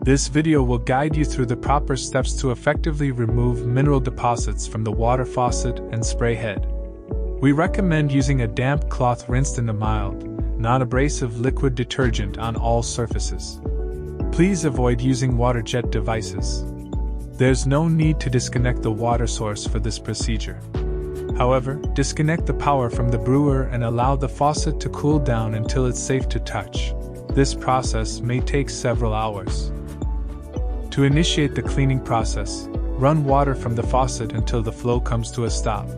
This video will guide you through the proper steps to effectively remove mineral deposits from the water faucet and spray head. We recommend using a damp cloth rinsed in a mild, non-abrasive liquid detergent on all surfaces. Please avoid using water jet devices. There's no need to disconnect the water source for this procedure. However, disconnect the power from the brewer and allow the faucet to cool down until it's safe to touch. This process may take several hours. To initiate the cleaning process, run water from the faucet until the flow comes to a stop.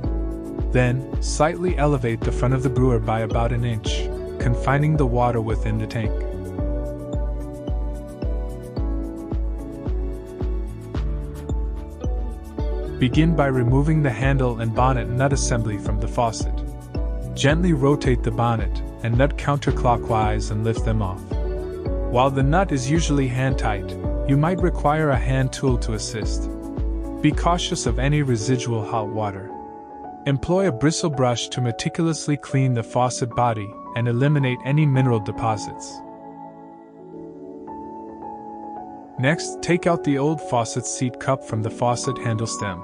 Then, slightly elevate the front of the brewer by about an inch, confining the water within the tank. Begin by removing the handle and bonnet nut assembly from the faucet. Gently rotate the bonnet and nut counterclockwise and lift them off. While the nut is usually hand-tight, you might require a hand tool to assist. Be cautious of any residual hot water. Employ a bristle brush to meticulously clean the faucet body and eliminate any mineral deposits. Next, take out the old faucet seat cup from the faucet handle stem.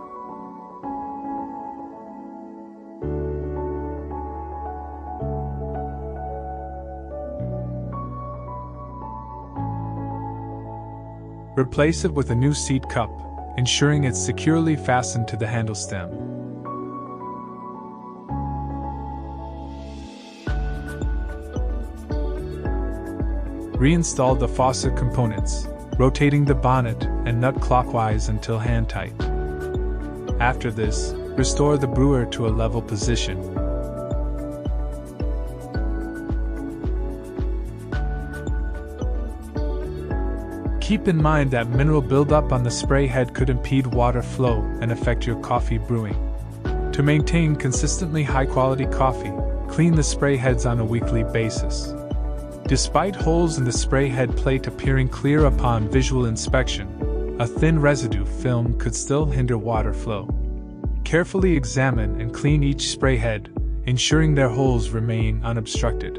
Replace it with a new seat cup, ensuring it's securely fastened to the handle stem. Reinstall the faucet components, rotating the bonnet and nut clockwise until hand-tight. After this, restore the brewer to a level position. Keep in mind that mineral buildup on the spray head could impede water flow and affect your coffee brewing. To maintain consistently high-quality coffee, clean the spray heads on a weekly basis. Despite holes in the spray head plate appearing clear upon visual inspection, a thin residue film could still hinder water flow. Carefully examine and clean each spray head, ensuring their holes remain unobstructed.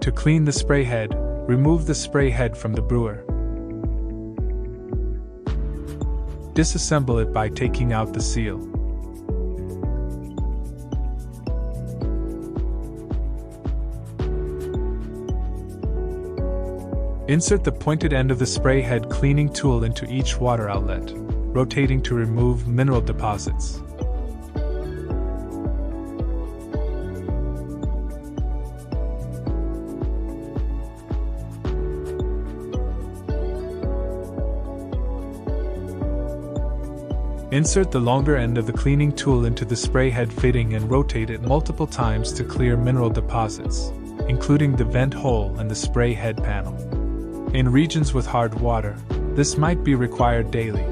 To clean the spray head, remove the spray head from the brewer. Disassemble it by taking out the seal. Insert the pointed end of the spray head cleaning tool into each water outlet, rotating to remove mineral deposits. Insert the longer end of the cleaning tool into the spray head fitting and rotate it multiple times to clear mineral deposits, including the vent hole and the spray head panel. In regions with hard water, this might be required daily.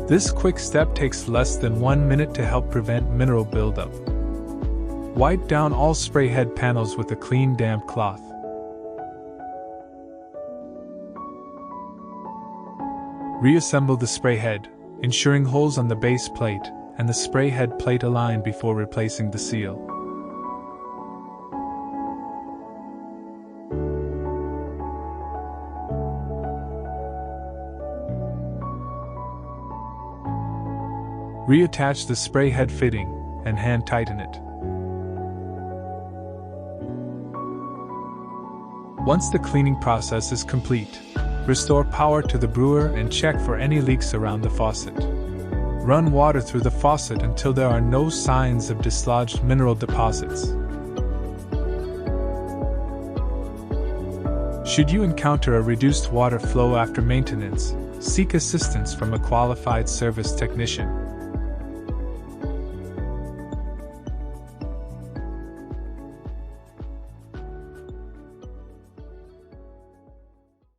This quick step takes less than 1 minute to help prevent mineral buildup. Wipe down all spray head panels with a clean damp cloth. Reassemble the spray head, ensuring holes on the base plate and the spray head plate align before replacing the seal. Reattach the spray head fitting and hand tighten it. Once the cleaning process is complete, restore power to the brewer and check for any leaks around the faucet. Run water through the faucet until there are no signs of dislodged mineral deposits. Should you encounter a reduced water flow after maintenance, seek assistance from a qualified service technician.